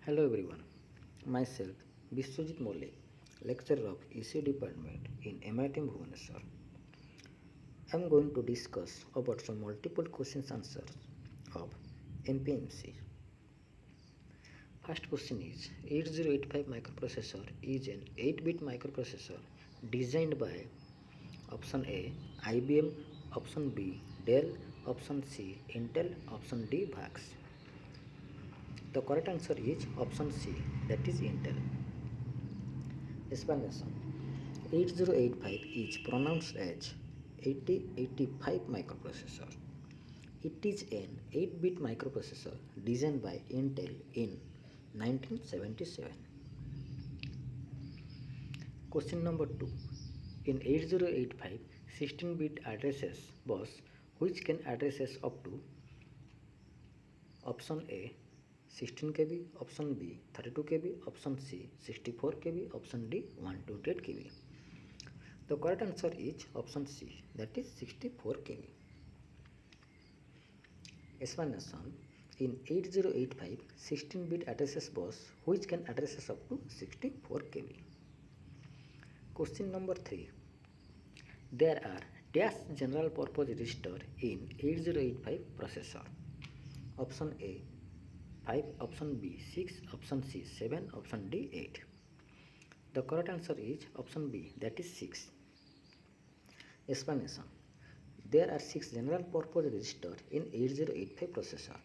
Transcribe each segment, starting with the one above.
Hello everyone, myself Biswajit Mollik, lecturer of EC department in MIT Bhubaneswar. I am going to discuss about some multiple questions answers of MPMC. First question is 8085 microprocessor is an 8-bit microprocessor designed by option A IBM, option B Dell, option C Intel, option D VAX. The correct answer is option C, that is Intel. Explanation: 8085 is pronounced as 8085 microprocessor. It is an 8-bit microprocessor designed by Intel in 1977. Question number 2. In 8085, 16-bit addresses bus which can addresses up to option A 16 KB, option B 32 KB, option C 64 KB, option D 128 KB. The correct answer is option C, that is 64 KB. Explanation: in 8085, 16-bit addresses bus which can addresses up to 64 KB. Question number 3. There are dash general purpose register in 8085 processor. Option A 5, option B 6, option C 7, option D 8. The correct answer is option B, that is 6. Explanation: there are 6 general purpose registers in 8085 processor,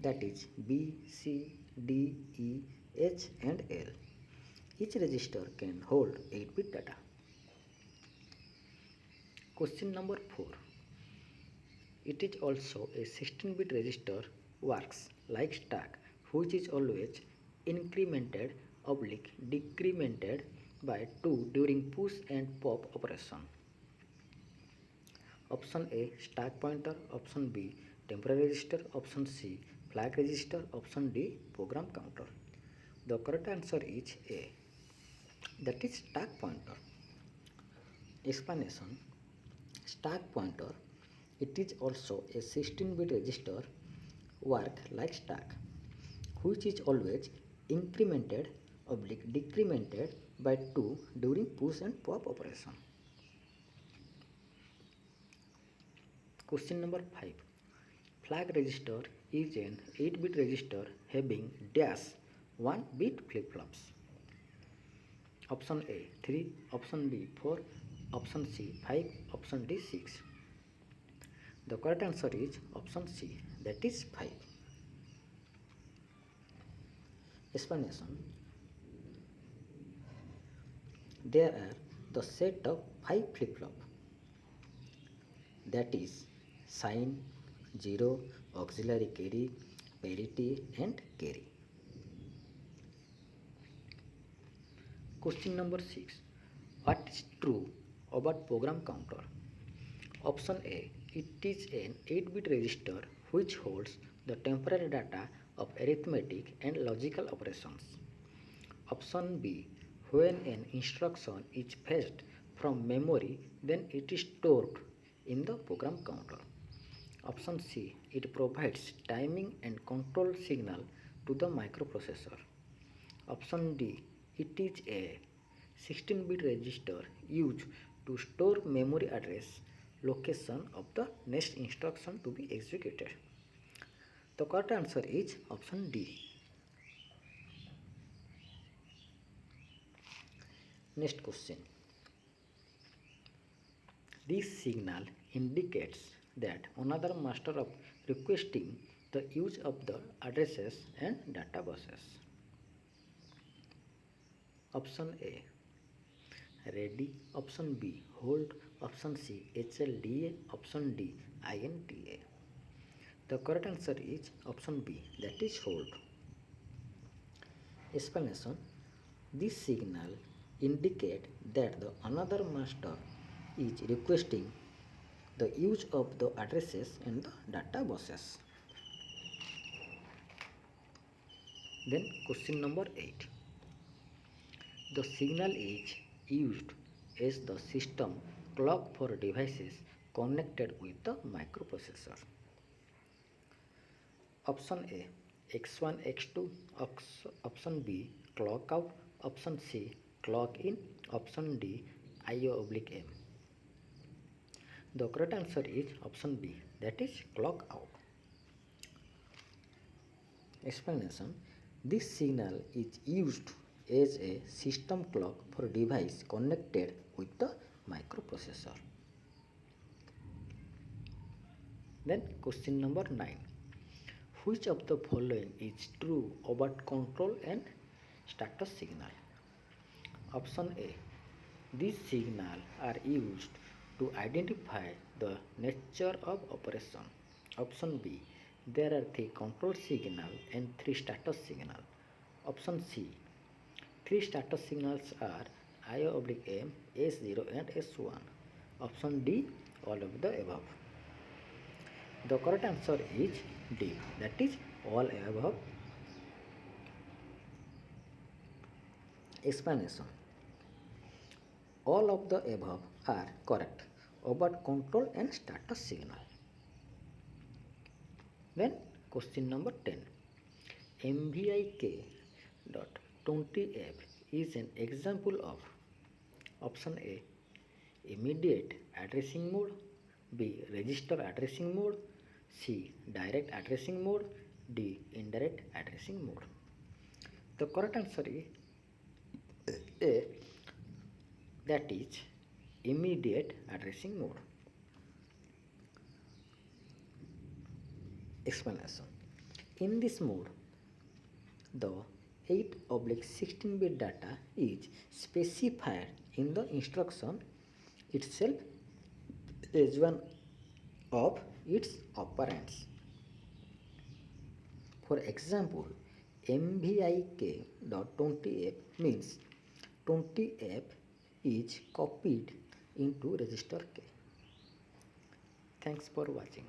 that is B, C, D, E, H and L. Each register can hold 8-bit data. Question number 4. It is also a 16-bit register works like stack, which is always incremented oblique decremented by 2 during push and pop operation. Option A stack pointer, option B temporary register, option C flag register, option D program counter. The correct answer is A, that is stack pointer. Explanation: stack pointer, it is also a 16-bit register work like stack, which is always incremented oblique decremented by 2 during push and pop operation. Question number 5. Flag register is an 8-bit register having dash 1 bit flip-flops. Option A 3, option B 4, option C 5, option D 6. The correct answer is option C, that is 5. Explanation: there are the set of 5 flip-flop, that is sign, 0, auxiliary carry, parity and carry. Question number 6. What is true about program counter? Option A, it is an 8-bit register which holds the temporary data of arithmetic and logical operations. Option B, when an instruction is fetched from memory, then it is stored in the program counter. Option C, it provides timing and control signal to the microprocessor. Option D, it is a 16-bit register used to store memory address location of the next instruction to be executed. The correct answer is option D. Next question. This signal indicates that another master of requesting the use of the addresses and data buses. Option A ready, option B hold, option C HLDA, option D INTA. The correct answer is option B, that is hold. Explanation: this signal indicate that the another master is requesting the use of the addresses and the data buses. Then question number 8. The signal is used as the system clock for devices connected with the microprocessor. Option A x1 x2, option B clock out, option C clock in, option D IO oblique M. The correct answer is option B, that is clock out. Explanation: this signal is used as a system clock for device connected with the microprocessor. Then question number 9. Which of the following is true about control and status signal? Option A. These signals are used to identify the nature of operation. Option B. There are 3 control signals and 3 status signals. Option C. 3 status signals are IO oblique M, S0 and S1. Option D. All of the above. The correct answer is D, that is all above. Explanation: all of the above are correct about control and status signal. Then question number 10. MVIK.20F is an example of option A immediate addressing mode, B register addressing mode, C direct addressing mode, D indirect addressing mode. The correct answer is A, that is immediate addressing mode. Explanation: in this mode, the 8/16-bit data is specified in the instruction itself as one of its operands. For example, MVIK.20F means 20F is copied into register K. Thanks for watching.